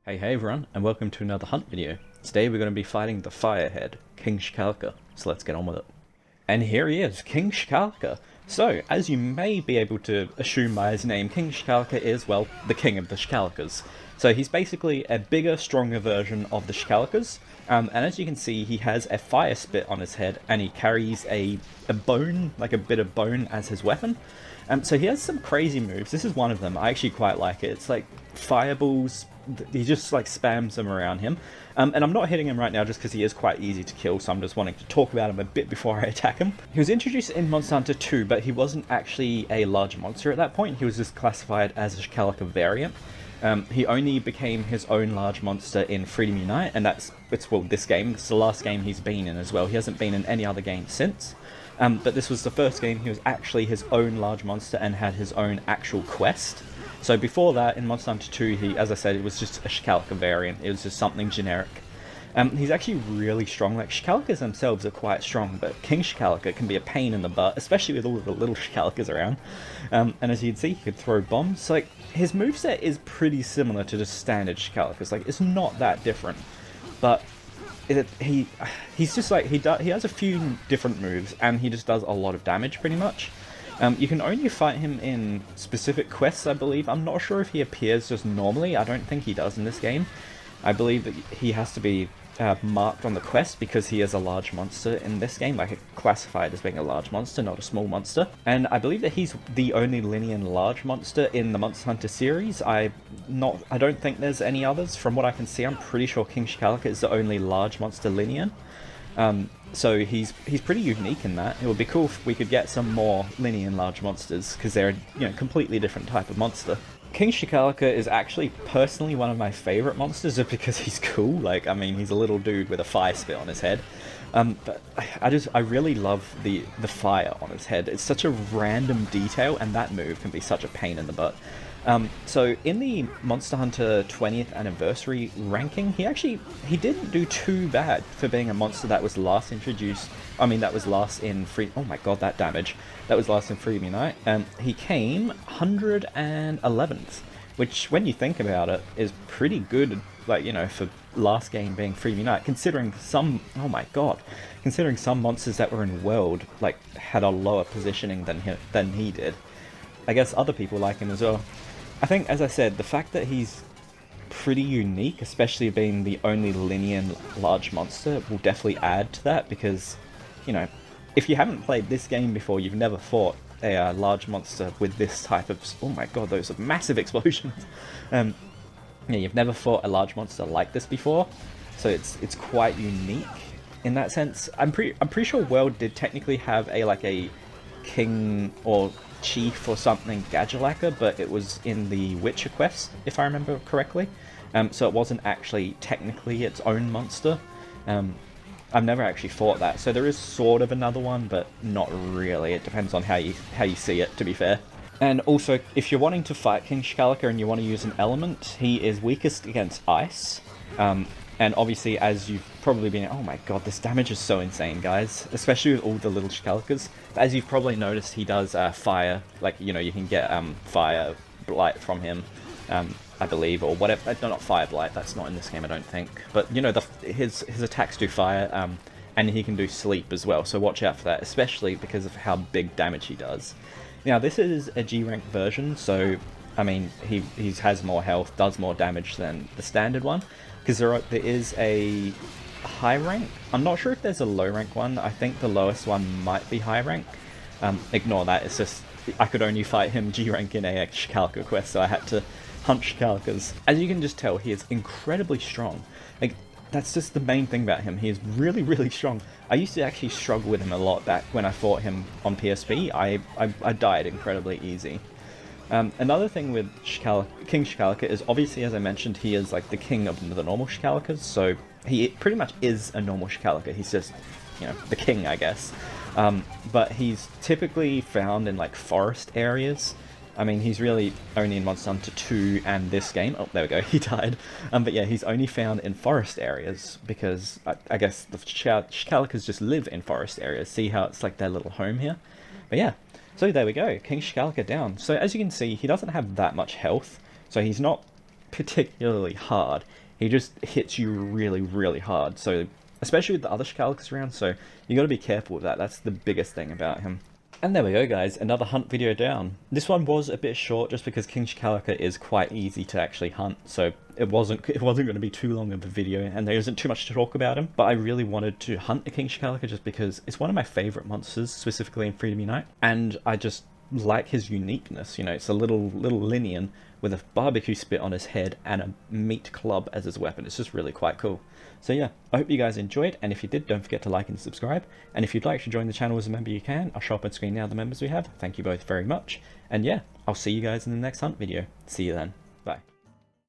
Hey everyone, and welcome to another hunt video. Today we're going to be fighting the Firehead, King Shakalaka, so let's get on with it. And here he is, King Shakalaka. So, as you may be able to assume by his name, King Shakalaka is, well, the king of the Shakalakas. So he's basically a bigger, stronger version of the Shakalakas, and as you can see, he has a fire spit on his head, and he carries a bone, like a bit of bone, as his weapon. So he has some crazy moves. This is one of them. I actually quite like it. It's like fireballs. He just like spams them around him. And I'm not hitting him right now just because he is quite easy to kill, so I'm just wanting to talk about him a bit before I attack him. He was introduced in Monster Hunter 2, but he wasn't actually a large monster at that point. He was just classified as a Shakalaka variant. He only became his own large monster in Freedom Unite, and well, this game. It's the last game he's been in as well. He hasn't been in any other game since. But this was the first game he was actually his own large monster and had his own actual quest. So before that, in Monster Hunter 2, he, as I said, it was just a Shakalaka variant. It was just something generic. He's actually really strong. Like, Shakalakas themselves are quite strong, but King Shakalaka can be a pain in the butt, especially with all of the little Shakalakas around. And as you can see, he could throw bombs. So, like, his moveset is pretty similar to just standard Shakalakas. Like, it's not that different. But he's just like, he has a few different moves, and he just does a lot of damage, pretty much. You can only fight him in specific quests, I believe. I'm not sure if he appears just normally. I don't think he does in this game. I believe that he has to be marked on the quest because he is a large monster in this game, like classified as being a large monster, not a small monster. And I believe that he's the only linear large monster in the Monster Hunter series. I don't think there's any others. From what I can see, I'm pretty sure King Shakalaka is the only large monster linear. So he's pretty unique in that. It would be cool if we could get some more linear large monsters, because they're a completely different type of monster. King Shakalaka is actually personally one of my favourite monsters just because he's cool. Like, I mean, he's a little dude with a fire spit on his head. But I really love the fire on his head. It's such a random detail, and that move can be such a pain in the butt. So in the Monster Hunter 20th anniversary ranking, he didn't do too bad for being a monster that was last introduced. I mean, that was last in oh my god, that damage. That was last in Freedom Unite. He came 111th, which, when you think about it, is pretty good, like, for last game being Freedom Unite, considering oh my god, considering some monsters that were in World, like, had a lower positioning than he did. I guess other people like him as well. I think, as I said, the fact that he's pretty unique, especially being the only linear large monster, will definitely add to that, because, if you haven't played this game before, you've never fought a large monster with this type of... Oh my god, those are massive explosions! Yeah, you've never fought a large monster like this before, so it's quite unique in that sense. I'm pretty sure World did technically have a king or chief or something Shakalaka, but it was in the Witcher quest, if I remember correctly. So it wasn't actually technically its own monster. I've never actually fought that, so there is sort of another one, but not really. It depends on how you see it, to be fair. And also, if you're wanting to fight King Shakalaka and you want to use an element, he is weakest against ice. And obviously, as you've probably been... Oh my god, this damage is so insane, guys. Especially with all the little Shakalakas. As you've probably noticed, he does fire. Like, you can get fire blight from him, I believe, or whatever. No, not fire blight. That's not in this game, I don't think. But, his attacks do fire, and he can do sleep as well. So watch out for that, especially because of how big damage he does. Now, this is a G-rank version, so... I mean, he has more health, does more damage than the standard one, because there is a high rank. I'm not sure if there's a low rank one. I think the lowest one might be high rank. Ignore that. It's just I could only fight him G rank in a Shakalaka quest, so I had to hunt Shakalakas. As you can just tell, he is incredibly strong. Like, that's just the main thing about him. He is really, really strong. I used to actually struggle with him a lot back when I fought him on PSP. I died incredibly easy. Another thing with King Shakalaka is, obviously, as I mentioned, he is like the king of the normal Shakalakas, so he pretty much is a normal Shakalaka. He's just, the king, I guess. But he's typically found in like forest areas. I mean, he's really only in Monster Hunter 2 and this game. Oh, there we go, he died. But yeah, he's only found in forest areas because I guess the Shakalakas just live in forest areas. See how it's like their little home here? But yeah. So there we go, King Shakalaka down. So as you can see, he doesn't have that much health, so he's not particularly hard. He just hits you really, really hard. So, especially with the other Shakalakas around, so you got to be careful with that. That's the biggest thing about him. And there we go, guys, another hunt video down. This one was a bit short just because King Shakalaka is quite easy to actually hunt, so it wasn't going to be too long of a video, and there isn't too much to talk about him. But I really wanted to hunt a King Shakalaka just because it's one of my favourite monsters, specifically in Freedom Unite, and I just like his uniqueness. You know, it's a little Linian with a barbecue spit on his head and a meat club as his weapon. It's just really quite cool. So yeah, I hope you guys enjoyed, and if you did, don't forget to like and subscribe. And if you'd like to join the channel as a member, you can. I'll show up on screen now the members we have. Thank you both very much. And yeah, I'll see you guys in the next hunt video. See you then.